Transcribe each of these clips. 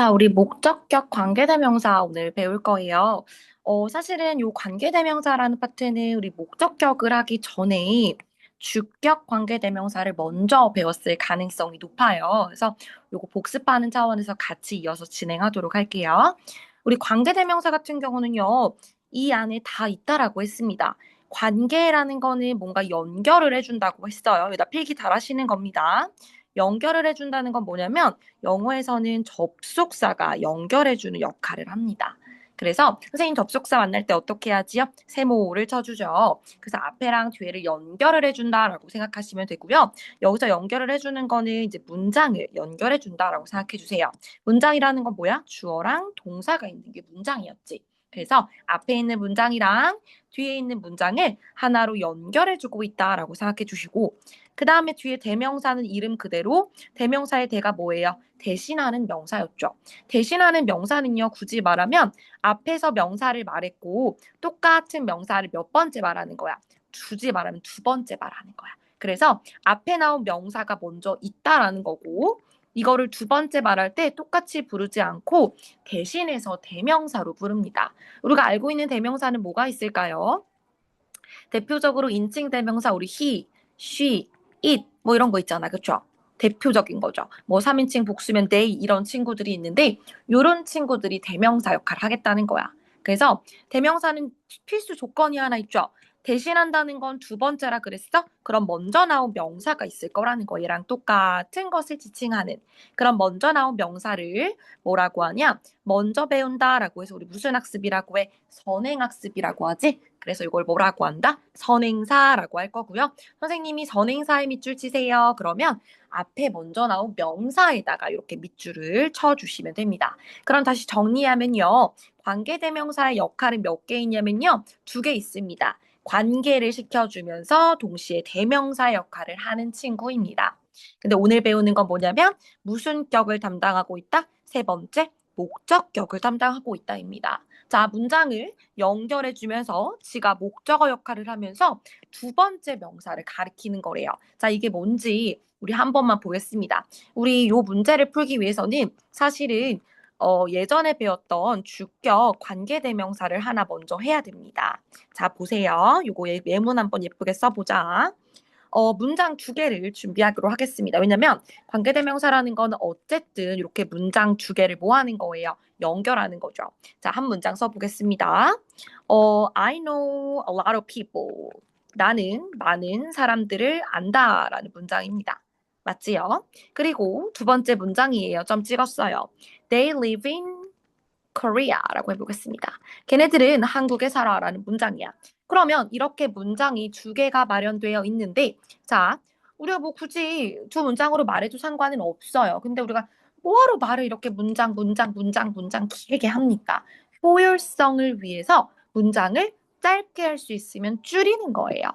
자, 우리 목적격 관계대명사 오늘 배울 거예요. 사실은 요 관계대명사라는 파트는 우리 목적격을 하기 전에 주격 관계대명사를 먼저 배웠을 가능성이 높아요. 그래서 요거 복습하는 차원에서 같이 이어서 진행하도록 할게요. 우리 관계대명사 같은 경우는요, 이 안에 다 있다라고 했습니다. 관계라는 거는 뭔가 연결을 해준다고 했어요. 여기다 필기 잘 하시는 겁니다. 연결을 해준다는 건 뭐냐면 영어에서는 접속사가 연결해주는 역할을 합니다. 그래서 선생님 접속사 만날 때 어떻게 하지요? 세모를 쳐주죠. 그래서 앞에랑 뒤에를 연결을 해준다라고 생각하시면 되고요. 여기서 연결을 해주는 거는 이제 문장을 연결해준다라고 생각해 주세요. 문장이라는 건 뭐야? 주어랑 동사가 있는 게 문장이었지. 그래서 앞에 있는 문장이랑 뒤에 있는 문장을 하나로 연결해주고 있다라고 생각해 주시고, 그 다음에 뒤에 대명사는 이름 그대로 대명사의 대가 뭐예요? 대신하는 명사였죠. 대신하는 명사는요, 굳이 말하면 앞에서 명사를 말했고 똑같은 명사를 몇 번째 말하는 거야? 굳이 말하면 두 번째 말하는 거야. 그래서 앞에 나온 명사가 먼저 있다라는 거고, 이거를 두 번째 말할 때 똑같이 부르지 않고 대신해서 대명사로 부릅니다. 우리가 알고 있는 대명사는 뭐가 있을까요? 대표적으로 인칭 대명사 우리 he, she, it 뭐 이런 거 있잖아. 그쵸? 대표적인 거죠. 뭐 3인칭 복수면 they 이런 친구들이 있는데 이런 친구들이 대명사 역할을 하겠다는 거야. 그래서 대명사는 필수 조건이 하나 있죠. 대신한다는 건 두 번째라 그랬어? 그럼 먼저 나온 명사가 있을 거라는 거. 얘랑 똑같은 것을 지칭하는. 그럼 먼저 나온 명사를 뭐라고 하냐? 먼저 배운다라고 해서 우리 무슨 학습이라고 해? 선행학습이라고 하지? 그래서 이걸 뭐라고 한다? 선행사라고 할 거고요. 선생님이 선행사에 밑줄 치세요. 그러면 앞에 먼저 나온 명사에다가 이렇게 밑줄을 쳐주시면 됩니다. 그럼 다시 정리하면요. 관계대명사의 역할은 몇 개 있냐면요. 두 개 있습니다. 관계를 시켜주면서 동시에 대명사 역할을 하는 친구입니다. 근데 오늘 배우는 건 뭐냐면 무슨 격을 담당하고 있다? 세 번째, 목적격을 담당하고 있다입니다. 자, 문장을 연결해주면서 지가 목적어 역할을 하면서 두 번째 명사를 가리키는 거래요. 자, 이게 뭔지 우리 한 번만 보겠습니다. 우리 요 문제를 풀기 위해서는 사실은 예전에 배웠던 주격 관계대명사를 하나 먼저 해야 됩니다. 자, 보세요. 요거 예문 한번 예쁘게 써보자. 문장 두 개를 준비하기로 하겠습니다. 왜냐면 관계대명사라는 거는 어쨌든 이렇게 문장 두 개를 뭐 하는 거예요? 연결하는 거죠. 자, 한 문장 써보겠습니다. I know a lot of people. 나는 많은 사람들을 안다라는 문장입니다. 맞지요? 그리고 두 번째 문장이에요. 점 찍었어요. They live in Korea라고 해보겠습니다. 걔네들은 한국에 살아라는 문장이야. 그러면 이렇게 문장이 두 개가 마련되어 있는데, 자, 우리가 뭐 굳이 두 문장으로 말해도 상관은 없어요. 근데 우리가 뭐하러 말을 이렇게 문장 길게 합니까? 효율성을 위해서 문장을 짧게 할 수 있으면 줄이는 거예요.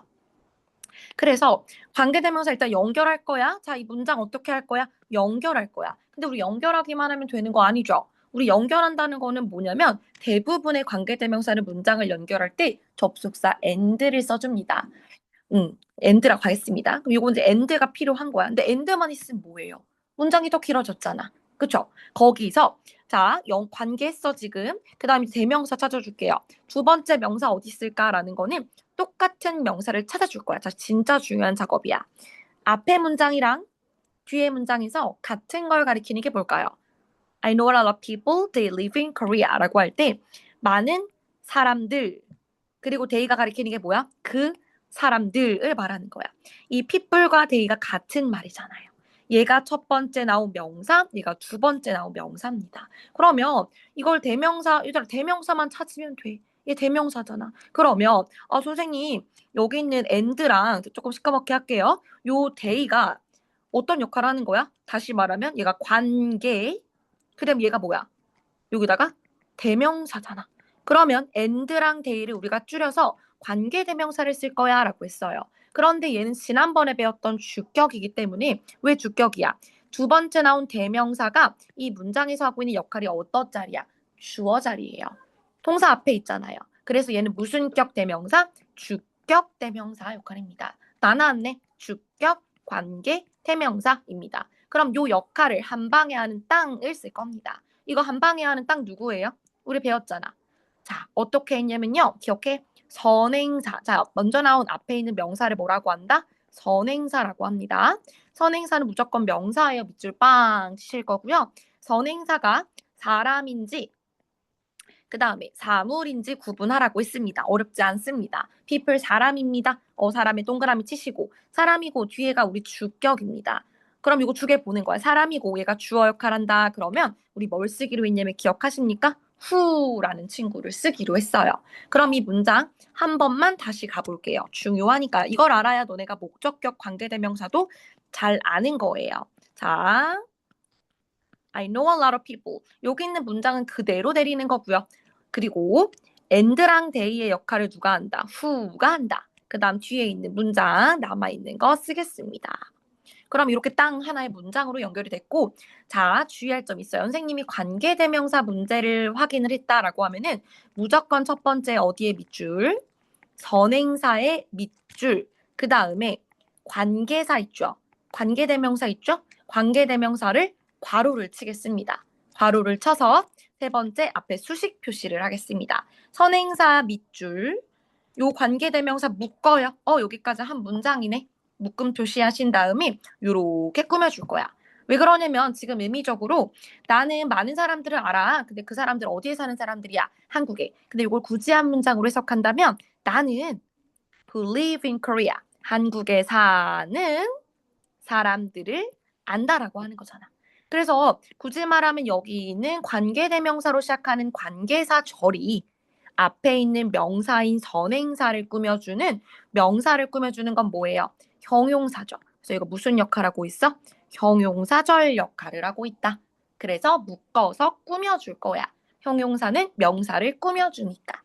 그래서 관계대명사 일단 연결할 거야. 자, 이 문장 어떻게 할 거야? 연결할 거야. 근데 우리 연결하기만 하면 되는 거 아니죠? 우리 연결한다는 거는 뭐냐면 대부분의 관계대명사는 문장을 연결할 때 접속사 and를 써줍니다. and라고 하겠습니다. 그럼 이거 이제 and가 필요한 거야. 근데 and만 있으면 뭐예요? 문장이 더 길어졌잖아. 그쵸? 거기서 자, 관계했어 지금. 그 다음에 대명사 찾아줄게요. 두 번째 명사 어디 있을까라는 거는 똑같은 명사를 찾아줄 거야. 자, 진짜 중요한 작업이야. 앞에 문장이랑 뒤에 문장에서 같은 걸 가리키는 게 뭘까요? I know a lot of people, they live in Korea라고 할 때 많은 사람들 그리고 they가 가리키는 게 뭐야? 그 사람들을 말하는 거야. 이 people과 they가 같은 말이잖아요. 얘가 첫 번째 나온 명사, 얘가 두 번째 나온 명사입니다. 그러면 이걸 대명사, 얘들아 대명사만 찾으면 돼. 얘 대명사잖아. 그러면 선생님 여기 있는 and랑 조금 시커멓게 할게요. 요 they가 어떤 역할을 하는 거야? 다시 말하면 얘가 관계, 그다음 얘가 뭐야? 여기다가 대명사잖아. 그러면 and랑 they를 우리가 줄여서 관계대명사를 쓸 거야 라고 했어요. 그런데 얘는 지난번에 배웠던 주격이기 때문에 왜 주격이야? 두 번째 나온 대명사가 이 문장에서 하고 있는 역할이 어떤 자리야? 주어 자리예요. 동사 앞에 있잖아요. 그래서 얘는 무슨 격 대명사? 주격 대명사 역할입니다. 다 나왔네. 주격 관계 대명사입니다. 그럼 요 역할을 한 방에 하는 땅을 쓸 겁니다. 이거 한 방에 하는 딱 누구예요? 우리 배웠잖아. 자, 어떻게 했냐면요. 기억해. 선행사. 자, 먼저 나온 앞에 있는 명사를 뭐라고 한다? 선행사라고 합니다. 선행사는 무조건 명사예요. 밑줄 빵 치실 거고요. 선행사가 사람인지 그 다음에 사물인지 구분하라고 했습니다. 어렵지 않습니다. people 사람입니다. 사람에 동그라미 치시고 사람이고 뒤에가 우리 주격입니다. 그럼 이거 두 개 보는 거야. 사람이고 얘가 주어 역할한다. 그러면 우리 뭘 쓰기로 했냐면 기억하십니까? who라는 친구를 쓰기로 했어요. 그럼 이 문장 한 번만 다시 가볼게요. 중요하니까 이걸 알아야 너네가 목적격 관계대명사도 잘 아는 거예요. 자, I know a lot of people. 여기 있는 문장은 그대로 내리는 거고요. 그리고 and랑 they의 역할을 누가 한다? who가 한다. 그 다음 뒤에 있는 문장 남아있는 거 쓰겠습니다. 그럼 이렇게 땅 하나의 문장으로 연결이 됐고, 자, 주의할 점 있어요. 선생님이 관계대명사 문제를 확인을 했다라고 하면은 무조건 첫 번째 어디에 밑줄? 선행사의 밑줄. 그 다음에 관계사 있죠? 관계대명사 있죠? 관계대명사를 괄호를 치겠습니다. 괄호를 쳐서 세 번째 앞에 수식 표시를 하겠습니다. 선행사 밑줄. 요 관계대명사 묶어요. 여기까지 한 문장이네. 묶음 표시하신 다음에 요렇게 꾸며줄 거야. 왜 그러냐면 지금 의미적으로 나는 많은 사람들을 알아. 근데 그 사람들 어디에 사는 사람들이야? 한국에. 근데 이걸 굳이 한 문장으로 해석한다면 나는 who live in Korea. 한국에 사는 사람들을 안다라고 하는 거잖아. 그래서 굳이 말하면 여기는 관계대명사로 시작하는 관계사절이 앞에 있는 명사인 선행사를 꾸며주는 명사를 꾸며주는 건 뭐예요? 형용사죠. 그래서 이거 무슨 역할하고 있어? 형용사절 역할을 하고 있다. 그래서 묶어서 꾸며줄 거야. 형용사는 명사를 꾸며주니까.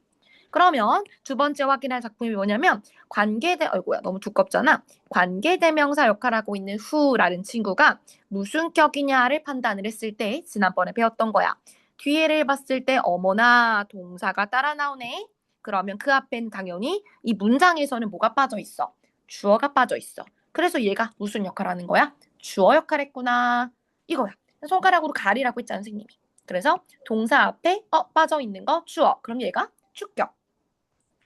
그러면 두 번째 확인할 작품이 뭐냐면 어이구야 너무 두껍잖아. 관계대명사 역할하고 있는 who라는 친구가 무슨 격이냐를 판단을 했을 때 지난번에 배웠던 거야. 뒤에를 봤을 때 어머나 동사가 따라 나오네. 그러면 그 앞엔 당연히 이 문장에서는 뭐가 빠져 있어? 주어가 빠져 있어. 그래서 얘가 무슨 역할 하는 거야? 주어 역할 했구나. 이거야. 손가락으로 가리라고 했잖아, 선생님이. 그래서 동사 앞에 빠져 있는 거 주어. 그럼 얘가 주격.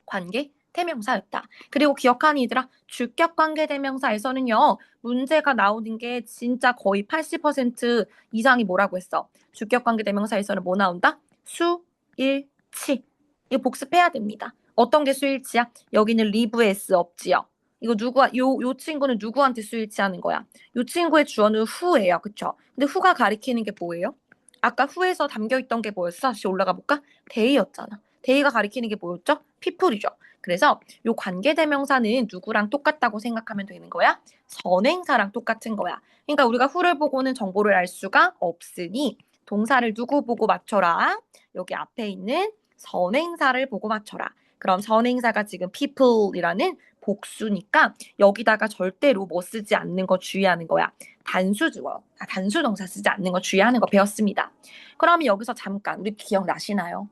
관계 대명사였다. 그리고 기억하니 얘들아, 주격 관계 대명사에서는요. 문제가 나오는 게 진짜 거의 80% 이상이 뭐라고 했어? 주격 관계 대명사에서는 뭐 나온다? 수, 일, 치. 이거 복습해야 됩니다. 어떤 게 수일치야? 여기는 리브 s 없지요. 이거 요 친구는 누구한테 수일치하는 거야? 요 친구의 주어는 who예요. 그쵸? 근데 who가 가리키는 게 뭐예요? 아까 who에서 담겨있던 게 뭐였어? 다시 올라가 볼까? they였잖아. they가 가리키는 게 뭐였죠? people이죠. 그래서 요 관계대명사는 누구랑 똑같다고 생각하면 되는 거야? 선행사랑 똑같은 거야. 그러니까 우리가 who를 보고는 정보를 알 수가 없으니 동사를 누구 보고 맞춰라. 여기 앞에 있는 선행사를 보고 맞춰라. 그럼 선행사가 지금 people이라는 복수니까 여기다가 절대로 뭐 쓰지 않는 거 주의하는 거야. 단수주어, 단수동사 쓰지 않는 거 주의하는 거 배웠습니다. 그럼 여기서 잠깐 우리 기억나시나요?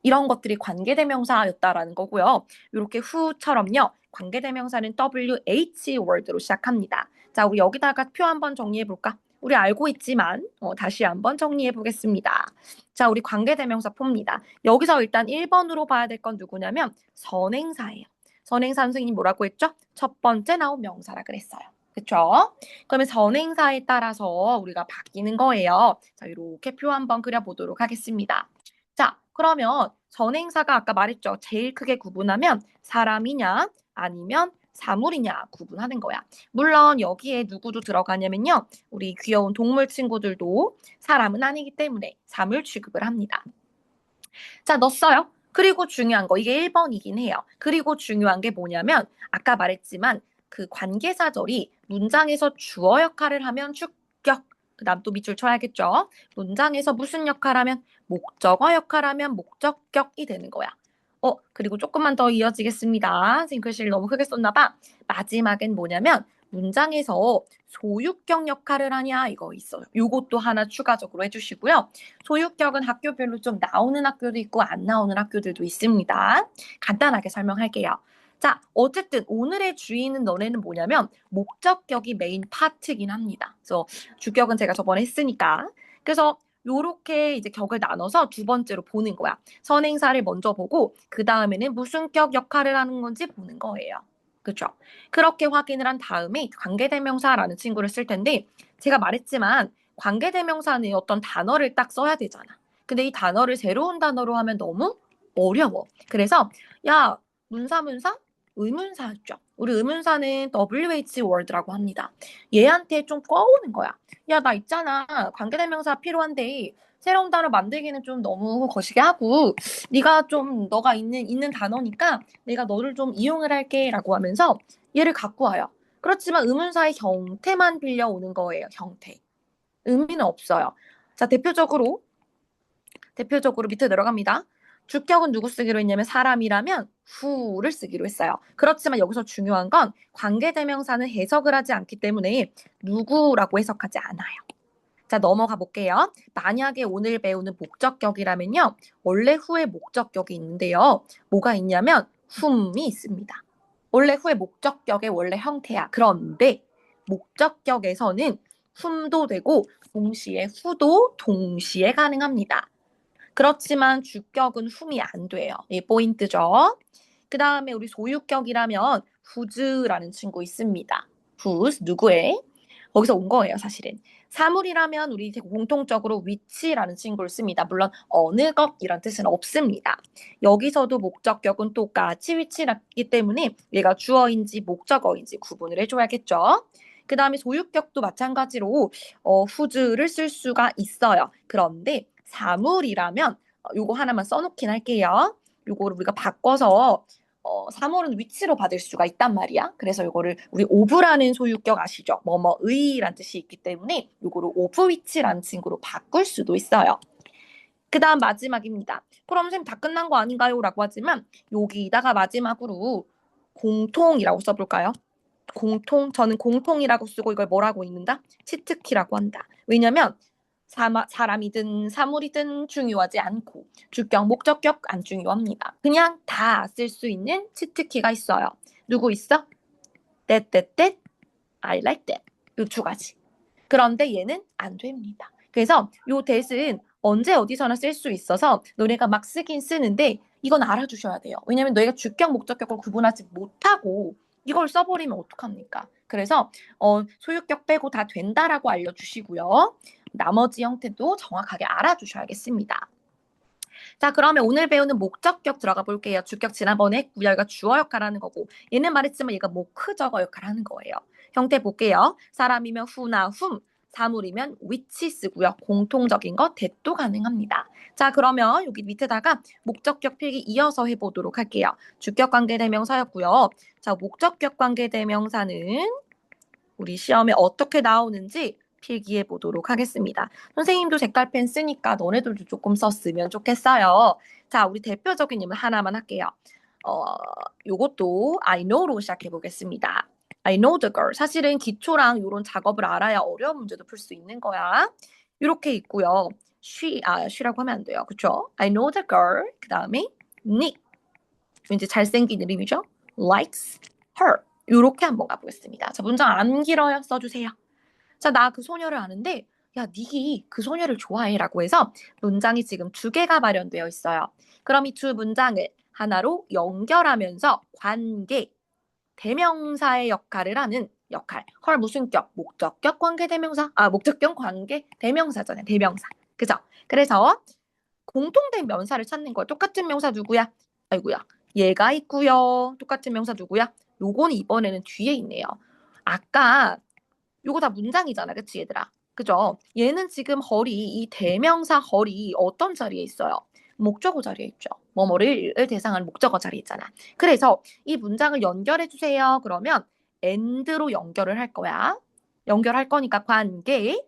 이런 것들이 관계대명사였다라는 거고요. 이렇게 who처럼요. 관계대명사는 WH word로 시작합니다. 자, 우리 여기다가 표 한번 정리해 볼까? 우리 알고 있지만 다시 한번 정리해 보겠습니다. 자, 우리 관계대명사 봅니다. 여기서 일단 1번으로 봐야 될 건 누구냐면 선행사예요. 선행사 선생님 뭐라고 했죠? 첫 번째 나온 명사라 그랬어요. 그쵸? 그러면 선행사에 따라서 우리가 바뀌는 거예요. 자, 이렇게 표 한번 그려보도록 하겠습니다. 자, 그러면 선행사가 아까 말했죠. 제일 크게 구분하면 사람이냐 아니면 사물이냐 구분하는 거야. 물론 여기에 누구도 들어가냐면요. 우리 귀여운 동물 친구들도 사람은 아니기 때문에 사물 취급을 합니다. 자, 넣었어요. 그리고 중요한 거, 이게 1번이긴 해요. 그리고 중요한 게 뭐냐면 아까 말했지만 그 관계사절이 문장에서 주어 역할을 하면 주격, 그 다음 또 밑줄 쳐야겠죠. 문장에서 무슨 역할하면 목적어 역할하면 목적격이 되는 거야. 그리고 조금만 더 이어지겠습니다. 선생님 글씨를 너무 크게 썼나 봐. 마지막엔 뭐냐면 문장에서 소유격 역할을 하냐 이거 있어요. 요것도 하나 추가적으로 해주시고요. 소유격은 학교별로 좀 나오는 학교도 있고 안 나오는 학교들도 있습니다. 간단하게 설명할게요. 자, 어쨌든 오늘의 주의는 너네는 뭐냐면 목적격이 메인 파트긴 합니다. 그래서 주격은 제가 저번에 했으니까. 그래서 요렇게 이제 격을 나눠서 두 번째로 보는 거야. 선행사를 먼저 보고 그 다음에는 무슨 격 역할을 하는 건지 보는 거예요. 그렇죠? 그렇게 확인을 한 다음에 관계대명사라는 친구를 쓸 텐데 제가 말했지만 관계대명사는 어떤 단어를 딱 써야 되잖아. 근데 이 단어를 새로운 단어로 하면 너무 어려워. 그래서 야, 문사문사? 의문사죠. 우리 의문사는 WH word라고 합니다. 얘한테 좀 꺼오는 거야. 야, 나 있잖아. 관계대명사 필요한데 새로운 단어 만들기는 좀 너무 거시기 하고 네가 좀 너가 있는 단어니까 내가 너를 좀 이용을 할게라고 하면서 얘를 갖고 와요. 그렇지만 의문사의 형태만 빌려오는 거예요. 형태. 의미는 없어요. 자, 대표적으로 밑에 내려갑니다. 주격은 누구 쓰기로 했냐면 사람이라면 who를 쓰기로 했어요. 그렇지만 여기서 중요한 건 관계대명사는 해석을 하지 않기 때문에 누구라고 해석하지 않아요. 자, 넘어가 볼게요. 만약에 오늘 배우는 목적격이라면요. 원래 who의 목적격이 있는데요. 뭐가 있냐면 whom이 있습니다. 원래 who의 목적격의 원래 형태야. 그런데 목적격에서는 whom도 되고 동시에 who도 동시에 가능합니다. 그렇지만 주격은 whom이 안 돼요. 이 포인트죠. 그 다음에 우리 소유격이라면 whose라는 친구 있습니다. whose, 누구의? 거기서 온 거예요, 사실은. 사물이라면 우리 공통적으로 which라는 친구를 씁니다. 물론 어느 것 이런 뜻은 없습니다. 여기서도 목적격은 똑같이 which이기 때문에 얘가 주어인지 목적어인지 구분을 해줘야겠죠. 그 다음에 소유격도 마찬가지로 whose를 쓸 수가 있어요. 그런데 사물이라면 요거 하나만 써놓긴 할게요. 요거를 우리가 바꿔서 사물은 위치로 받을 수가 있단 말이야. 그래서 요거를 우리 오브라는 소유격 아시죠? 뭐뭐의란 뜻이 있기 때문에 요거를 오브 위치라는 친구로 바꿀 수도 있어요. 그 다음 마지막입니다. 그럼 선생님 다 끝난 거 아닌가요? 라고 하지만 여기다가 마지막으로 공통이라고 써볼까요? 저는 공통이라고 쓰고 이걸 뭐라고 읽는다? 치트키라고 한다. 왜냐면 사람이든 사물이든 중요하지 않고 주격, 목적격 안 중요합니다. 그냥 다 쓸 수 있는 치트키가 있어요. 누구 있어? that, I like that. 이 두 가지. 그런데 얘는 안 됩니다. 그래서 요 that은 언제 어디서나 쓸 수 있어서 너네가 막 쓰긴 쓰는데 이건 알아주셔야 돼요. 왜냐면 너희가 주격, 목적격을 구분하지 못하고 이걸 써버리면 어떡합니까? 그래서 소유격 빼고 다 된다라고 알려주시고요. 나머지 형태도 정확하게 알아주셔야겠습니다. 자, 그러면 오늘 배우는 목적격 들어가 볼게요. 주격 지난번에 했고요. 얘가 주어 역할하는 거고 얘는 말했지만 얘가 목적어 역할하는 거예요. 형태 볼게요. 사람이면 who나 whom, 사물이면 which 쓰고요. 공통적인 거 that도 가능합니다. 자, 그러면 여기 밑에다가 목적격 필기 이어서 해보도록 할게요. 주격 관계대명사였고요. 자, 목적격 관계대명사는 우리 시험에 어떻게 나오는지 필기해 보도록 하겠습니다. 선생님도 색깔펜 쓰니까 너네들도 조금 썼으면 좋겠어요. 자, 우리 대표적인 예문 하나만 할게요. 요것도 I know로 시작해 보겠습니다. I know the girl. 사실은 기초랑 이런 작업을 알아야 어려운 문제도 풀 수 있는 거야. 이렇게 있고요. she라고 하면 안 돼요. 그쵸? I know the girl. 그 다음에 Nick. 왠지 잘생긴 이름이죠? likes her. 요렇게 한번 가보겠습니다. 자, 문장 안 길어요. 써주세요. 자, 나 그 소녀를 아는데, 야, 닉이 그 소녀를 좋아해. 라고 해서 문장이 지금 두 개가 마련되어 있어요. 그럼 이 두 문장을 하나로 연결하면서 관계, 대명사의 역할을 하는 역할. 헐, 무슨 격? 목적격 관계대명사. 목적격 관계 대명사잖아요. 대명사. 그죠? 그래서 공통된 명사를 찾는 거예요. 똑같은 명사 누구야? 아이고야. 얘가 있고요. 똑같은 명사 누구야? 요거는 이번에는 뒤에 있네요. 아까 요거 다 문장이잖아. 그치 얘들아? 그죠? 얘는 지금 허리, 이 대명사 허리 어떤 자리에 있어요? 목적어 자리에 있죠. 뭐뭐를 대상한 목적어 자리에 있잖아. 그래서 이 문장을 연결해 주세요. 그러면 and로 연결을 할 거야. 연결할 거니까 관계.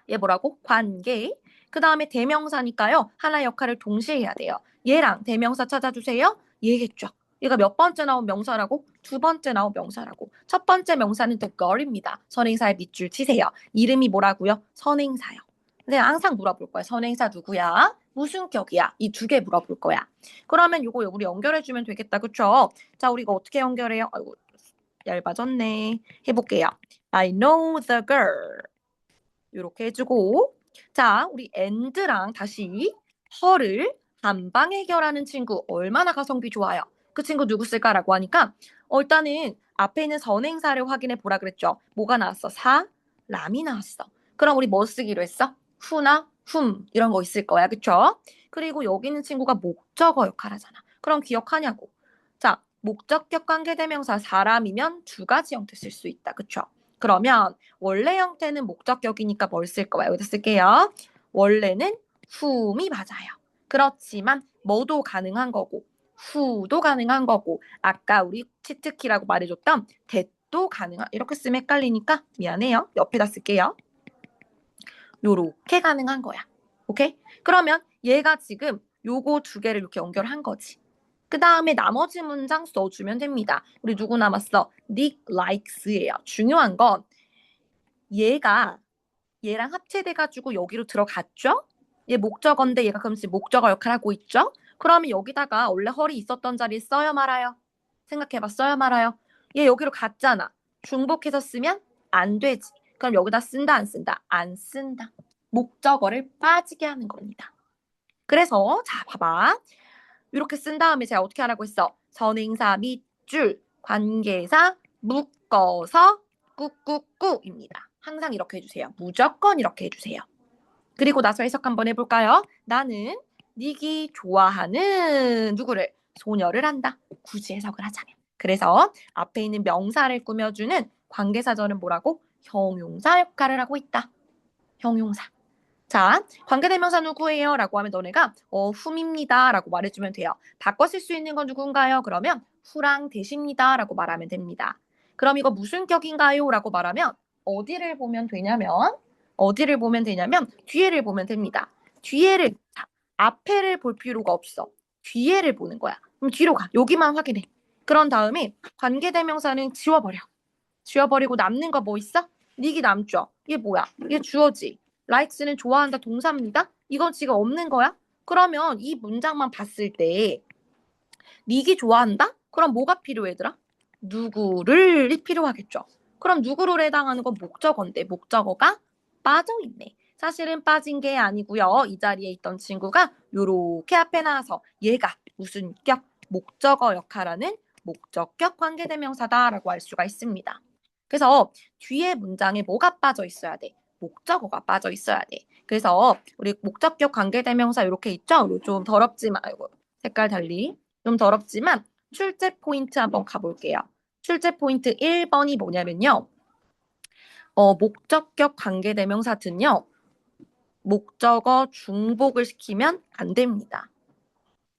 얘 뭐라고? 관계. 그 다음에 대명사니까요. 하나의 역할을 동시에 해야 돼요. 얘랑 대명사 찾아주세요. 얘겠죠. 얘가 몇 번째 나온 명사라고? 두 번째 나온 명사라고. 첫 번째 명사는 the girl입니다. 선행사에 밑줄 치세요. 이름이 뭐라고요? 선행사요. 근데 항상 물어볼 거야. 선행사 누구야? 무슨 격이야? 이 두 개 물어볼 거야. 그러면 요거 우리 연결해주면 되겠다. 그쵸? 자, 우리 이거 어떻게 연결해요? 아이고, 얇아졌네. 해볼게요. I know the girl. 이렇게 해주고 자, 우리 and랑 다시 her를 한방 해결하는 친구 얼마나 가성비 좋아요. 그 친구 누구 쓸까라고 하니까 일단은 앞에 있는 선행사를 확인해 보라 그랬죠. 뭐가 나왔어? 사람이 나왔어. 그럼 우리 뭐 쓰기로 했어? who나 whom 이런 거 있을 거야. 그쵸? 그리고 여기 있는 친구가 목적어 역할하잖아. 그럼 기억하냐고. 자, 목적격 관계대명사 사람이면 두 가지 형태 쓸 수 있다. 그쵸? 그러면 원래 형태는 목적격이니까 뭘 쓸 거야? 여기다 쓸게요. 원래는 whom이 맞아요. 그렇지만 뭐도 가능한 거고 who도 가능한 거고 아까 우리 치트키라고 말해줬던 that도 가능한 이렇게 쓰면 헷갈리니까 미안해요. 옆에다 쓸게요. 요렇게 가능한 거야. 오케이? 그러면 얘가 지금 요거 두 개를 이렇게 연결한 거지. 그 다음에 나머지 문장 써주면 됩니다. 우리 누구 남았어? Nick likes예요. 중요한 건 얘가 얘랑 합체돼가지고 여기로 들어갔죠? 얘 목적어인데 얘가 그럼 지금 목적어 역할을 하고 있죠? 그러면 여기다가 원래 헐이 있었던 자리에 써요 말아요? 생각해봐 써요 말아요? 얘 여기로 갔잖아. 중복해서 쓰면 안 되지. 그럼 여기다 쓴다 안 쓴다? 안 쓴다. 목적어를 빠지게 하는 겁니다. 그래서 자 봐봐. 이렇게 쓴 다음에 제가 어떻게 하라고 했어? 선행사 밑줄 관계사 묶어서 꾹꾹꾹입니다. 항상 이렇게 해주세요. 무조건 이렇게 해주세요. 그리고 나서 해석 한번 해볼까요? 나는 닉이 좋아하는 누구를? 소녀를 한다. 굳이 해석을 하자면. 그래서 앞에 있는 명사를 꾸며주는 관계사절은 뭐라고? 형용사 역할을 하고 있다. 형용사. 자, 관계대명사 누구예요? 라고 하면 너네가 whom입니다 라고 말해주면 돼요. 바꿔 쓸 수 있는 건 누군가요? 그러면 who랑 대십니다 라고 말하면 됩니다. 그럼 이거 무슨 격인가요? 라고 말하면 어디를 보면 되냐면 뒤에를 보면 됩니다. 뒤에를 자, 앞에를 볼 필요가 없어. 뒤에를 보는 거야. 그럼 뒤로 가. 여기만 확인해. 그런 다음에 관계대명사는 지워버려. 지워버리고 남는 거 뭐 있어? 닉이 남죠. 이게 뭐야? 이게 주어지. likes는 좋아한다 동사입니다. 이건 지금 없는 거야? 그러면 이 문장만 봤을 때 닉이 좋아한다? 그럼 뭐가 필요해, 얘들아? 누구를 필요하겠죠. 그럼 누구를 해당하는 건 목적어인데 목적어가 빠져있네. 사실은 빠진 게 아니고요. 이 자리에 있던 친구가 요렇게 앞에 나와서 얘가 무슨 격? 목적어 역할하는 목적격 관계대명사다라고 할 수가 있습니다. 그래서 뒤에 문장에 뭐가 빠져 있어야 돼? 목적어가 빠져 있어야 돼. 그래서 우리 목적격 관계대명사 이렇게 있죠? 좀 더럽지만 아이고 색깔 달리 좀 더럽지만 출제 포인트 한번 가볼게요. 출제 포인트 1번이 뭐냐면요. 목적격 관계대명사든요. 목적어 중복을 시키면 안 됩니다.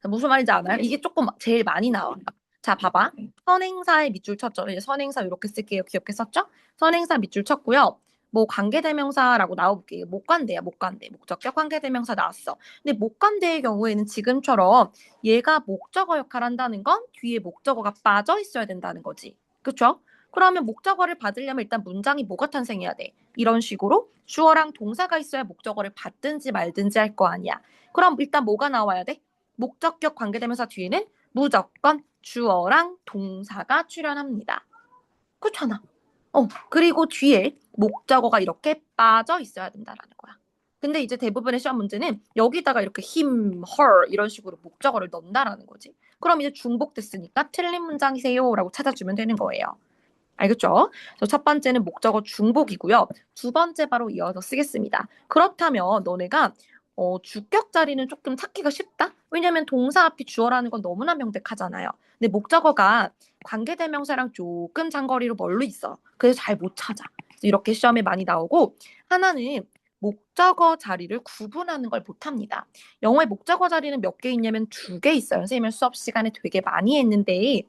무슨 말인지 알아요? 이게 조금 제일 많이 나와요. 자, 봐봐. 선행사에 밑줄 쳤죠. 이제 선행사 이렇게 쓸게요. 귀엽게 썼죠? 선행사 밑줄 쳤고요. 뭐 관계대명사라고 나와볼게요. 목관대야, 목관대. 목적격 관계대명사 나왔어. 근데 목관대의 경우에는 지금처럼 얘가 목적어 역할을 한다는 건 뒤에 목적어가 빠져 있어야 된다는 거지. 그쵸? 그러면 목적어를 받으려면 일단 문장이 뭐가 탄생해야 돼? 이런 식으로 주어랑 동사가 있어야 목적어를 받든지 말든지 할 거 아니야. 그럼 일단 뭐가 나와야 돼? 목적격 관계대명사 뒤에는 무조건 주어랑 동사가 출현합니다. 그렇잖아. 그리고 뒤에 목적어가 이렇게 빠져 있어야 된다라는 거야. 근데 이제 대부분의 시험 문제는 여기다가 이렇게 him, her 이런 식으로 목적어를 넣는다라는 거지. 그럼 이제 중복됐으니까 틀린 문장이세요라고 찾아주면 되는 거예요. 알겠죠? 그래서 첫 번째는 목적어 중복이고요. 두 번째 바로 이어서 쓰겠습니다. 그렇다면 너네가 주격 자리는 조금 찾기가 쉽다? 왜냐면 동사 앞이 주어라는 건 너무나 명백하잖아요. 근데 목적어가 관계대명사랑 조금 장거리로 멀리 있어. 그래서 잘 못 찾아. 이렇게 시험에 많이 나오고 하나는 목적어 자리를 구분하는 걸 못합니다. 영어의 목적어 자리는 몇 개 있냐면 두 개 있어요. 선생님은 수업 시간에 되게 많이 했는데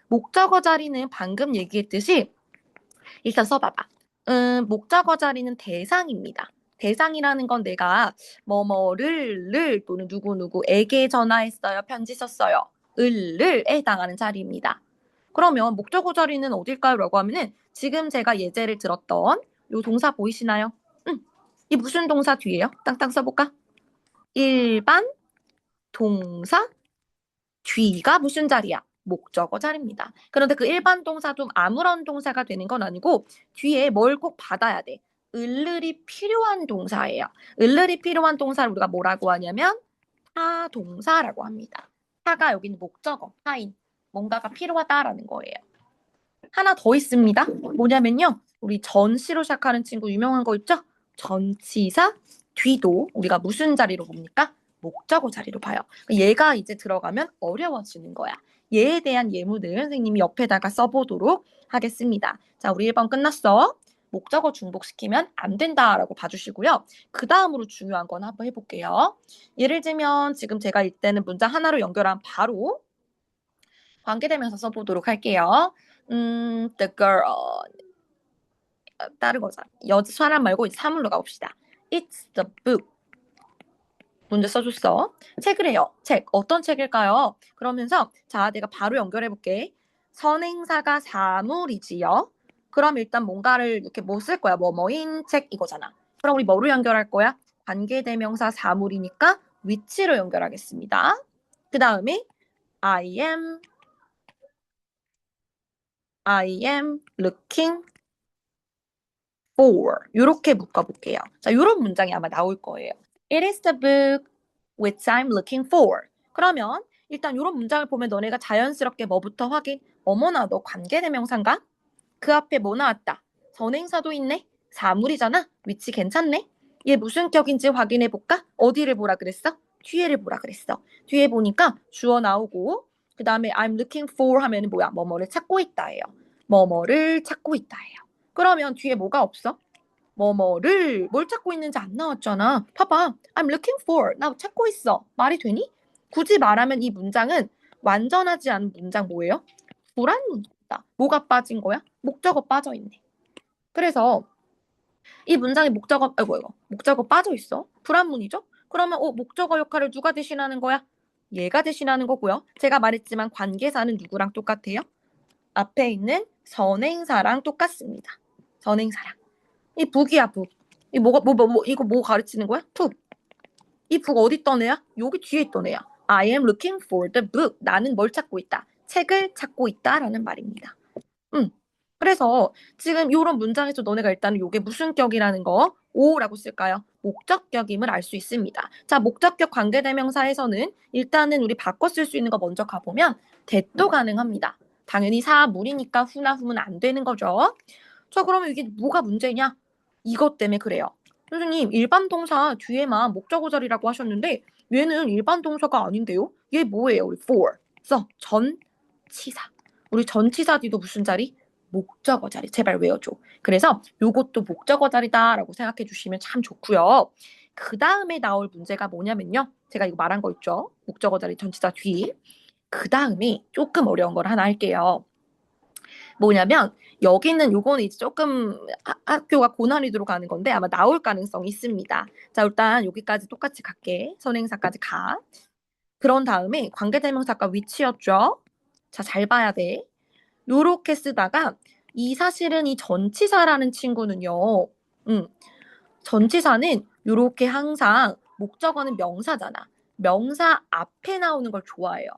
목적어 자리는 방금 얘기했듯이 일단 써봐봐. 목적어 자리는 대상입니다. 대상이라는 건 내가 뭐뭐를 또는 누구누구에게 전화했어요. 편지 썼어요. 을에 해당하는 자리입니다. 그러면 목적어 자리는 어딜까요? 라고 하면은 지금 제가 예제를 들었던 요 동사 보이시나요? 이 무슨 동사 뒤에요? 땅땅 써볼까? 일반 동사 뒤가 무슨 자리야? 목적어 자리입니다. 그런데 그 일반 동사 좀 아무런 동사가 되는 건 아니고 뒤에 뭘 꼭 받아야 돼. 을을이 필요한 동사예요. 을을이 필요한 동사를 우리가 뭐라고 하냐면 타동사라고 합니다. 타가 여기는 목적어, 타인, 뭔가가 필요하다라는 거예요. 하나 더 있습니다. 뭐냐면요. 우리 전시로 시작하는 친구 유명한 거 있죠? 전치사 뒤도 우리가 무슨 자리로 봅니까? 목적어 자리로 봐요. 얘가 이제 들어가면 어려워지는 거야. 얘에 대한 예문을 선생님이 옆에다가 써보도록 하겠습니다. 자, 우리 1번 끝났어. 목적어 중복시키면 안 된다라고 봐주시고요. 그 다음으로 중요한 건 한번 해볼게요. 예를 들면 지금 제가 이때는 문장 하나로 연결한 바로 관계대명사 써보도록 할게요. The girl. 다른 거죠. 사람 말고 사물로 가봅시다. It's the book. 문제 써줬어. 책을 해요. 책. 어떤 책일까요? 그러면서 자, 내가 바로 연결해볼게. 선행사가 사물이지요. 그럼 일단 뭔가를 이렇게 뭐 쓸 거야? 뭐뭐인 책 이거잖아. 그럼 우리 뭐로 연결할 거야? 관계대명사 사물이니까 위치로 연결하겠습니다. 그 다음에 I am looking for 이렇게 묶어볼게요. 자, 이런 문장이 아마 나올 거예요. It is the book which I'm looking for. 그러면 일단 이런 문장을 보면 너네가 자연스럽게 뭐부터 확인? 어머나, 너 관계대명사인가? 그 앞에 뭐 나왔다? 선행사도 있네? 사물이잖아? 위치 괜찮네? 얘 무슨 격인지 확인해볼까? 어디를 보라 그랬어? 뒤에를 보라 그랬어. 뒤에 보니까 주어 나오고 그 다음에 I'm looking for 하면은 뭐야? 뭐뭐를 찾고 있다예요. 뭐뭐를 찾고 있다예요. 그러면 뒤에 뭐가 없어? 뭐뭐를 뭘 찾고 있는지 안 나왔잖아. 봐봐. I'm looking for. 나 찾고 있어. 말이 되니? 굳이 말하면 이 문장은 완전하지 않은 문장 뭐예요? 불완전하다. 뭐가 빠진 거야? 목적어 빠져 있네. 그래서 이 문장에 목적어 빠져 있어. 불완문이죠? 그러면 목적어 역할을 누가 대신하는 거야? 얘가 대신하는 거고요. 제가 말했지만 관계사는 누구랑 똑같아요? 앞에 있는 선행사랑 똑같습니다. 선행사랑. 이 북이야, 북. 이 이거 뭐 가르치는 거야? 북. 이 북 어디 있던 애야? 여기 뒤에 있던 애야. I am looking for the book. 나는 뭘 찾고 있다? 책을 찾고 있다라는 말입니다. 그래서 지금 이런 문장에서 너네가 일단은 이게 무슨 격이라는 거 오라고 쓸까요? 목적격임을 알 수 있습니다. 자, 목적격 관계대명사에서는 일단은 우리 바꿔 쓸 수 있는 거 먼저 가보면 대도 가능합니다. 당연히 사물이니까 후나 후면 안 되는 거죠. 자, 그러면 이게 뭐가 문제냐? 이것 때문에 그래요. 선생님, 일반 동사 뒤에만 목적어 자리라고 하셨는데 얘는 일반 동사가 아닌데요? 얘 뭐예요? 우리 for. 써. 전치사. 우리 전치사 뒤도 무슨 자리? 목적어 자리. 제발 외워줘. 그래서 요것도 목적어 자리다라고 생각해 주시면 참 좋고요. 그 다음에 나올 문제가 뭐냐면요. 제가 이거 말한 거 있죠? 목적어 자리 전치사 뒤. 그 다음에 조금 어려운 걸 하나 할게요. 뭐냐면 여기는 요거는 이제 조금 학교가 고난이도로 가는 건데 아마 나올 가능성이 있습니다. 자, 일단 여기까지 똑같이 갈게. 선행사까지 가. 그런 다음에 관계대명사가 위치였죠. 자, 잘 봐야 돼. 요렇게 쓰다가 사실은 이 전치사라는 친구는요. 전치사는 요렇게 항상 목적어는 명사잖아. 명사 앞에 나오는 걸 좋아해요.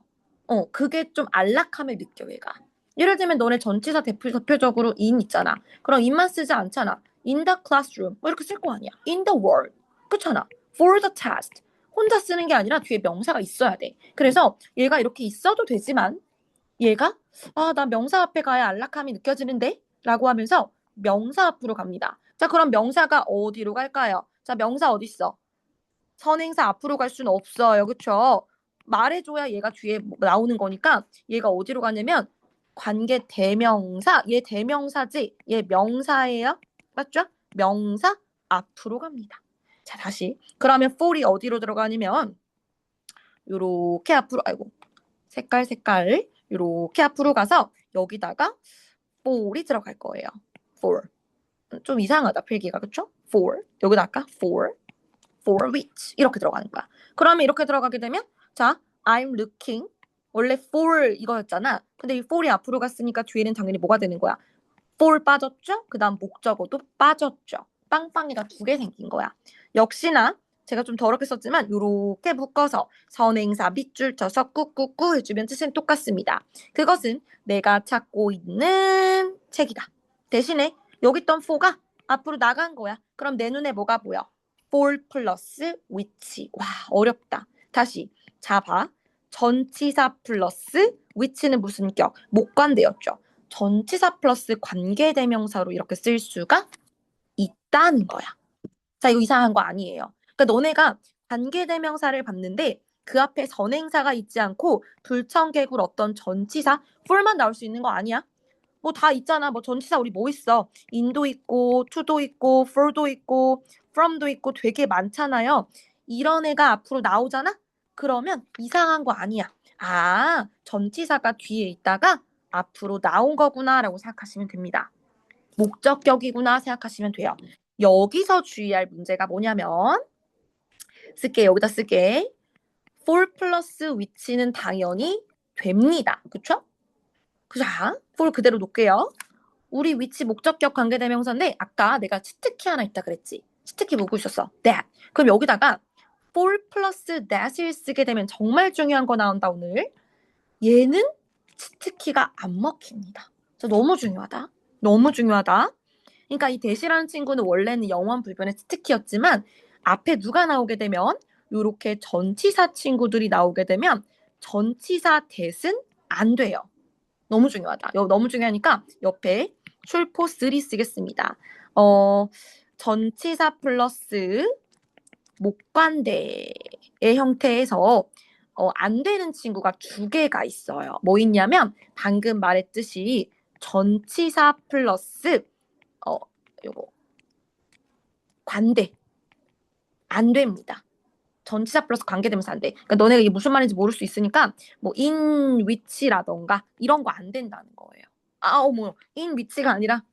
그게 좀 안락함을 느껴 얘가. 예를 들면 너네 전치사 대표적으로 in 있잖아. 그럼 in만 쓰지 않잖아. in the classroom 뭐 이렇게 쓸 거 아니야. in the world 그렇잖아. for the test 혼자 쓰는 게 아니라 뒤에 명사가 있어야 돼. 그래서 얘가 이렇게 있어도 되지만 얘가 나 명사 앞에 가야 안락함이 느껴지는데? 라고 하면서 명사 앞으로 갑니다. 자, 그럼 명사가 어디로 갈까요? 자, 명사 어딨어? 선행사 앞으로 갈 수는 없어요. 그쵸? 말해줘야 얘가 뒤에 나오는 거니까 얘가 어디로 가냐면 관계 대명사. 얘 대명사지. 얘 명사예요. 맞죠? 명사 앞으로 갑니다. 자, 다시. 그러면 for이 어디로 들어가냐면 요렇게 앞으로 색깔 요렇게 앞으로 가서 여기다가 for이 들어갈 거예요. for. 좀 이상하다 필기가 그쵸? for. 여기다 아까 for which 이렇게 들어가는 거야. 그러면 이렇게 들어가게 되면 자, I'm looking 원래 for 이거였잖아. 근데 이 for이 앞으로 갔으니까 뒤에는 당연히 뭐가 되는 거야? for 빠졌죠? 그 다음 목적어도 빠졌죠. 빵빵이가 두 개 생긴 거야. 역시나 제가 좀 더럽게 썼지만 이렇게 묶어서 선행사 밑줄 쳐서 꾹꾹꾹 해주면 뜻은 똑같습니다. 그것은 내가 찾고 있는 책이다. 대신에 여기 있던 for가 앞으로 나간 거야. 그럼 내 눈에 뭐가 보여? for 플러스 which. 와, 어렵다. 다시. 자, 봐. 전치사 플러스 which는 무슨 격? 목관대였죠. 전치사 플러스 관계대명사로 이렇게 쓸 수가 있다는 거야. 자, 이거 이상한 거 아니에요. 그러니까 너네가 관계대명사를 봤는데 그 앞에 선행사가 있지 않고 불청객으로 어떤 전치사 for만 나올 수 있는 거 아니야? 뭐 다 있잖아. 뭐 전치사 우리 뭐 있어? in도 있고, to도 있고, for도 있고, from도 있고 되게 많잖아요. 이런 애가 앞으로 나오잖아? 그러면 이상한 거 아니야. 아, 전치사가 뒤에 있다가 앞으로 나온 거구나라고 생각하시면 됩니다. 목적격이구나 생각하시면 돼요. 여기서 주의할 문제가 뭐냐면 쓸게 여기다 쓸게. for 플러스 which는 당연히 됩니다. 그쵸? 자, for 그대로 놓을게요. 우리 위치 목적격 관계대명사인데 아까 내가 치트키 하나 있다 그랬지. 치트키 보고 있었어. that. 그럼 여기다가 for 플러스 that을 쓰게 되면 정말 중요한 거 나온다 오늘. 얘는 치트키가 안 먹힙니다. 너무 중요하다. 너무 중요하다. 그러니까 이 that이라는 친구는 원래는 영원 불변의 치트키였지만 앞에 누가 나오게 되면 이렇게 전치사 친구들이 나오게 되면 전치사 that은 안 돼요. 너무 중요하다. 너무 중요하니까 옆에 출포 3 쓰겠습니다. 전치사 플러스 목관대의 형태에서 안 되는 친구가 두 개가 있어요. 뭐 있냐면 방금 말했듯이 전치사 플러스 요거 관대 안 됩니다. 전치사 플러스 관계되면서 안 돼. 그러니까 너네가 이게 무슨 말인지 모를 수 있으니까 뭐 in which라던가 이런 거 안 된다는 거예요. 어머, in which가 아니라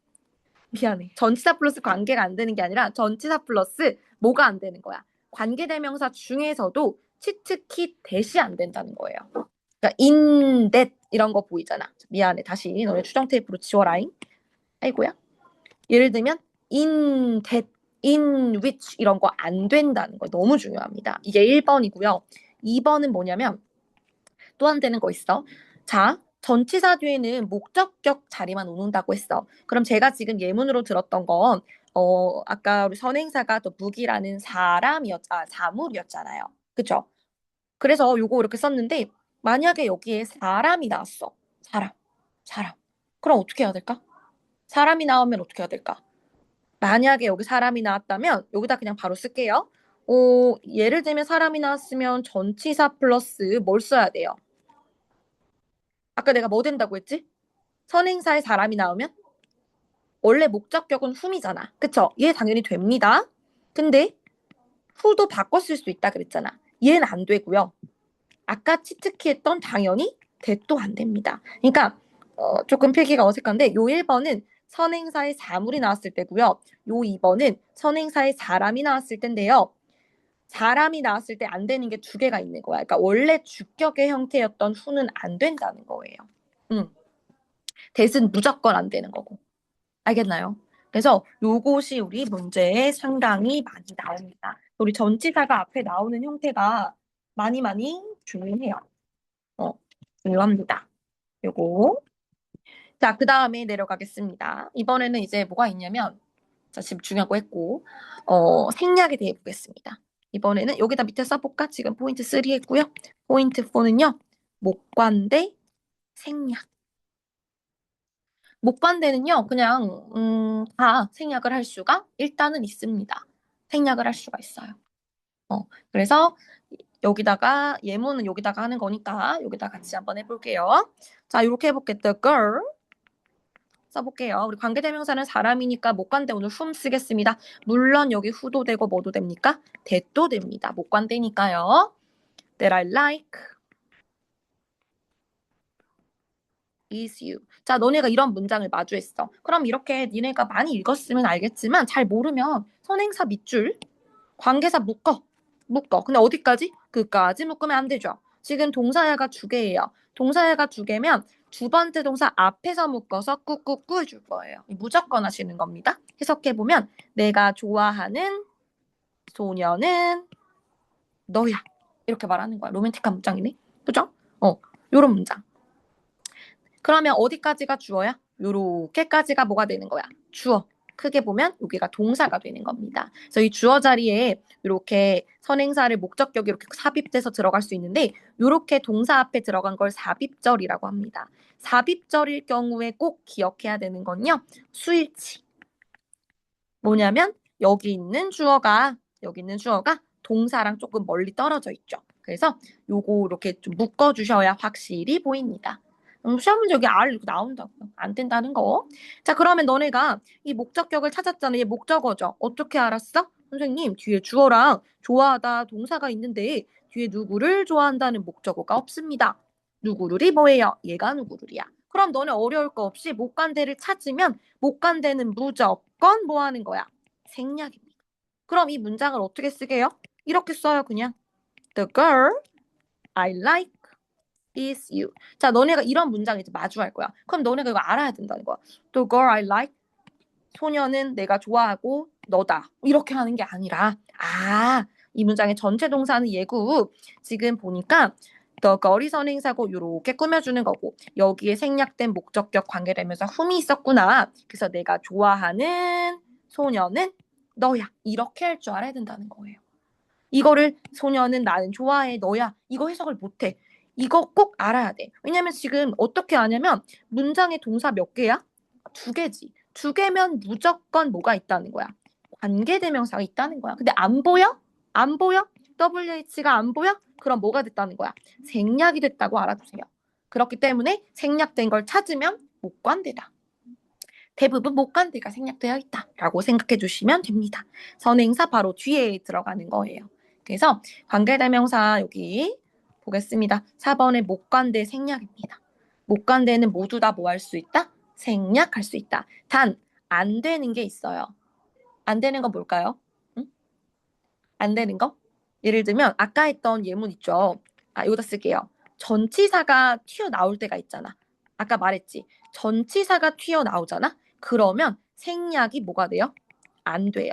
미안해. 전치사 플러스 관계가 안 되는 게 아니라 전치사 플러스 뭐가 안 되는 거야. 관계대명사 중에서도 치트키 대시 안 된다는 거예요. 그러니까 in that 이런 거 보이잖아. 미안해. 다시 너네 추정 테이프로 지워라잉. 아이고야. 예를 들면 in that, in which 이런 거 안 된다는 거 너무 중요합니다. 이게 1번이고요. 2번은 뭐냐면 또 안 되는 거 있어. 자, 전치사 뒤에는 목적격 자리만 오는다고 했어. 그럼 제가 지금 예문으로 들었던 건 아까 우리 선행사가 또 무기라는 사물이었잖아요. 그쵸? 그래서 요거 이렇게 썼는데 만약에 여기에 사람이 나왔어. 사람. 그럼 어떻게 해야 될까? 사람이 나오면 어떻게 해야 될까? 만약에 여기 사람이 나왔다면 여기다 그냥 바로 쓸게요. 예를 들면 사람이 나왔으면 전치사 플러스 뭘 써야 돼요? 아까 내가 뭐 된다고 했지? 선행사에 사람이 나오면 원래 목적격은 whom이잖아. 그쵸? 얘 당연히 됩니다. 근데 who도 바꿔 쓸 수 있다 그랬잖아. 얘는 안 되고요. 아까 치트키 했던 당연히 that도 안 됩니다. 그러니까 조금 필기가 어색한데 요 1번은 선행사에 사물이 나왔을 때고요. 요 2번은 선행사에 사람이 나왔을 때인데요. 사람이 나왔을 때 안 되는 게 두 개가 있는 거야. 그러니까 원래 주격의 형태였던 who는 안 된다는 거예요. that은 무조건 안 되는 거고. 알겠나요? 그래서 요것이 우리 문제에 상당히 많이 나옵니다. 우리 전치사가 앞에 나오는 형태가 많이 중요해요. 중요합니다. 요거. 자, 그 다음에 내려가겠습니다. 이번에는 이제 뭐가 있냐면, 자, 지금 중요한 거 했고, 생략에 대해 보겠습니다. 이번에는 여기다 밑에 써볼까? 지금 포인트 3 했고요. 포인트 4는요, 목관대 생략. 목관대는요, 그냥, 다 생략을 할 수가 일단은 있습니다. 생략을 할 수가 있어요. 그래서 여기다가, 예문은 여기다가 하는 거니까 여기다 같이 한번 해볼게요. 자, 이렇게 해볼게요. The girl. 써볼게요. 우리 관계대명사는 사람이니까 목관대 오늘 whom 쓰겠습니다. 물론 여기 who도 되고 뭐도 됩니까? that도 됩니다. 목관대니까요. That I like is you. 자, 너네가 이런 문장을 마주했어. 그럼 이렇게 니네가 많이 읽었으면 알겠지만 잘 모르면 선행사 밑줄, 관계사 묶어. 근데 어디까지? 그까지 묶으면 안 되죠. 지금 동사야가 두 개예요. 동사야가 두 개면 두 번째 동사 앞에서 묶어서 꾹꾹꾹 해줄 거예요. 무조건 하시는 겁니다. 해석해보면 내가 좋아하는 소녀는 너야. 이렇게 말하는 거야. 로맨틱한 문장이네. 그죠? 요런 문장. 그러면 어디까지가 주어야? 요렇게까지가 뭐가 되는 거야? 주어. 크게 보면 여기가 동사가 되는 겁니다. 그래서 이 주어 자리에 이렇게 선행사를 목적격이 이렇게 삽입돼서 들어갈 수 있는데 이렇게 동사 앞에 들어간 걸 삽입절이라고 합니다. 삽입절일 경우에 꼭 기억해야 되는 건요. 수일치. 뭐냐면 여기 있는 주어가 동사랑 조금 멀리 떨어져 있죠. 그래서 요거 이렇게 좀 묶어주셔야 확실히 보입니다. 시험 문제 여기 R 이렇게 나온다고요. 안 된다는 거. 자, 그러면 너네가 이 목적격을 찾았잖아. 얘 목적어죠. 어떻게 알았어? 선생님, 뒤에 주어랑 좋아하다 동사가 있는데 뒤에 누구를 좋아한다는 목적어가 없습니다. 누구를이 뭐예요? 얘가 누구를이야. 그럼 너네 어려울 거 없이 못 간 데를 찾으면 못 간 데는 무조건 뭐 하는 거야? 생략입니다. 그럼 이 문장을 어떻게 쓰게요? 이렇게 써요, 그냥. The girl I like is you. 자, 너네가 이런 문장 이제 마주할 거야. 그럼 너네가 이거 알아야 된다는 거야. The girl I like, 소녀는 내가 좋아하고 너다. 이렇게 하는 게 아니라, 이 문장의 전체 동사는 얘고, 지금 보니까 the girl이 선행사고 이렇게 꾸며주는 거고, 여기에 생략된 목적격 관계되면서 whom이 있었구나. 그래서 내가 좋아하는 소녀는 너야. 이렇게 할 줄 알아야 된다는 거예요. 이거를 소녀는 나는 좋아해 너야. 이거 해석을 못해. 이거 꼭 알아야 돼. 왜냐면 지금 어떻게 아냐면 문장의 동사 몇 개야? 두 개지. 두 개면 무조건 뭐가 있다는 거야? 관계대명사가 있다는 거야. 근데 안 보여? 안 보여? WH가 안 보여? 그럼 뭐가 됐다는 거야? 생략이 됐다고 알아두세요. 그렇기 때문에 생략된 걸 찾으면 목관대다. 대부분 목관대가 생략되어 있다라고 생각해 주시면 됩니다. 선행사 바로 뒤에 들어가는 거예요. 그래서 관계대명사 여기 보겠습니다. 4번의 목관대 생략입니다. 목관대는 모두 다 뭐 할 수 있다? 생략할 수 있다. 단 안 되는 게 있어요. 안 되는 건 뭘까요? 응? 안 되는 거? 예를 들면 아까 했던 예문 있죠. 여기다 쓸게요. 전치사가 튀어나올 때가 있잖아. 아까 말했지. 전치사가 튀어나오잖아. 그러면 생략이 뭐가 돼요? 안 돼요.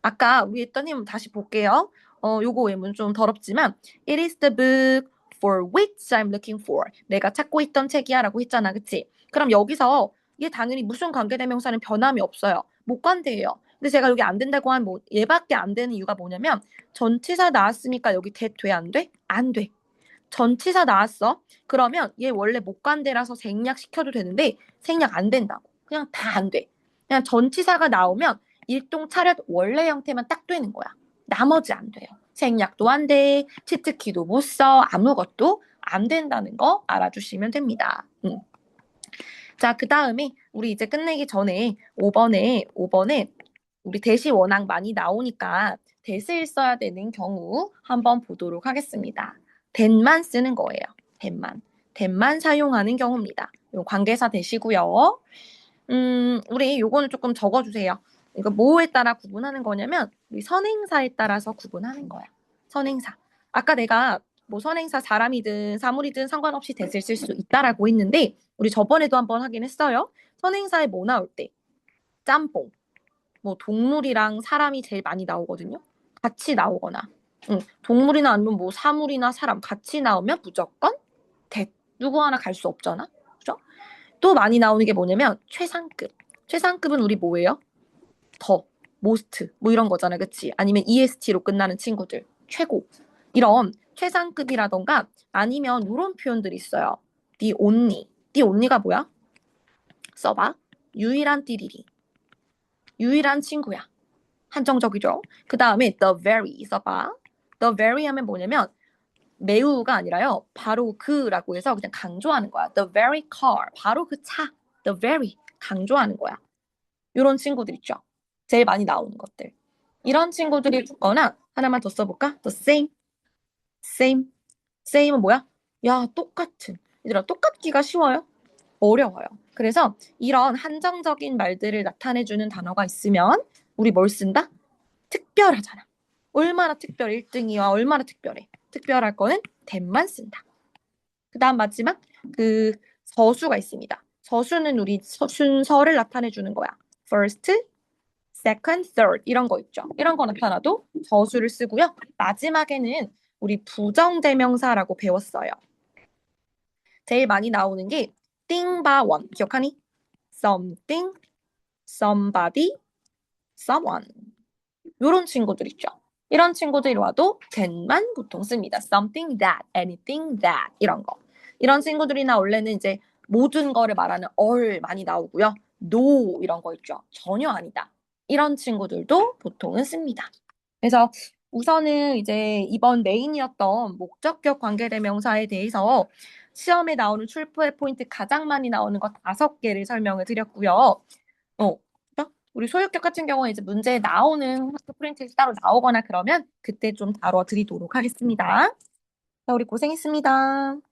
아까 우리 했던 예문 다시 볼게요. 요거 예문 좀 더럽지만 It is the book for which I'm looking for. 내가 찾고 있던 책이야 라고 했잖아. 그치? 그럼 여기서 얘 당연히 무슨 관계대명사는 변함이 없어요. 목관대예요. 근데 제가 여기 안 된다고 한 뭐 얘밖에 안 되는 이유가 뭐냐면 전치사 나왔으니까 여기 돼 안 돼? 안 돼. 전치사 나왔어. 그러면 얘 원래 목관대라서 생략시켜도 되는데 생략 안 된다고. 그냥 다 안 돼. 그냥 전치사가 나오면 일동 차렷 원래 형태만 딱 되는 거야. 나머지 안 돼요. 생략도 안 돼. 치트키도 못 써. 아무것도 안 된다는 거 알아주시면 됩니다. 자, 그 다음에 우리 이제 끝내기 전에 5번에 우리 대시 워낙 많이 나오니까 대시를 써야 되는 경우 한번 보도록 하겠습니다. that만 쓰는 거예요. that만 사용하는 경우입니다. 요 관계사 대시고요. 우리 요거는 조금 적어주세요. 이거 뭐에 따라 구분하는 거냐면 우리 선행사에 따라서 구분하는 거야. 선행사. 아까 내가 뭐 선행사 사람이든 사물이든 상관없이 that을 쓸 수 있다라고 했는데 우리 저번에도 한번 하긴 했어요. 선행사에 뭐 나올 때? 짬뽕. 뭐 동물이랑 사람이 제일 많이 나오거든요. 같이 나오거나 동물이나 아니면 뭐 사물이나 사람 같이 나오면 무조건 that. 누구 하나 갈 수 없잖아. 그죠? 또 많이 나오는 게 뭐냐면 최상급. 최상급은 우리 뭐예요? 더, most 뭐 이런 거잖아. 그치? 아니면 EST로 끝나는 친구들. 최고. 이런 최상급이라던가 아니면 이런 표현들이 있어요. the only. the only가 뭐야? 써봐. 유일한 띠리리. 유일한 친구야. 한정적이죠. 그 다음에 the very 써봐. the very 하면 뭐냐면 매우가 아니라요. 바로 그라고 해서 그냥 강조하는 거야. the very car. 바로 그 차. the very 강조하는 거야. 이런 친구들 있죠. 제일 많이 나오는 것들. 이런 친구들이 붙거나 하나만 더 써볼까? the same. same. same은 뭐야? 야, 똑같은. 얘들아, 똑같기가 쉬워요? 어려워요. 그래서 이런 한정적인 말들을 나타내주는 단어가 있으면 우리 뭘 쓴다? 특별하잖아. 얼마나 특별해? 1등이와 얼마나 특별해? 특별할 거는 that만 쓴다. 그 다음 마지막 그 서수가 있습니다. 서수는 우리 순서를 나타내주는 거야. first, second, third 이런 거 있죠. 이런 거 나타나도 서수를 쓰고요. 마지막에는 우리 부정대명사라고 배웠어요. 제일 많이 나오는 게 띵바원 기억하니? something, somebody, someone. 요런 친구들 있죠. 이런 친구들이 와도 than만 보통 씁니다. something that, anything that 이런 거. 이런 친구들이나 원래는 이제 모든 거를 말하는 all 많이 나오고요. no 이런 거 있죠. 전혀 아니다. 이런 친구들도 보통은 씁니다. 그래서 우선은 이제 이번 메인이었던 목적격 관계대명사에 대해서 시험에 나오는 출제 포인트 가장 많이 나오는 거 5개를 설명을 드렸고요. 그죠? 우리 소유격 같은 경우에 이제 문제에 나오는 프린트에서 따로 나오거나 그러면 그때 좀 다뤄 드리도록 하겠습니다. 자, 우리 고생했습니다.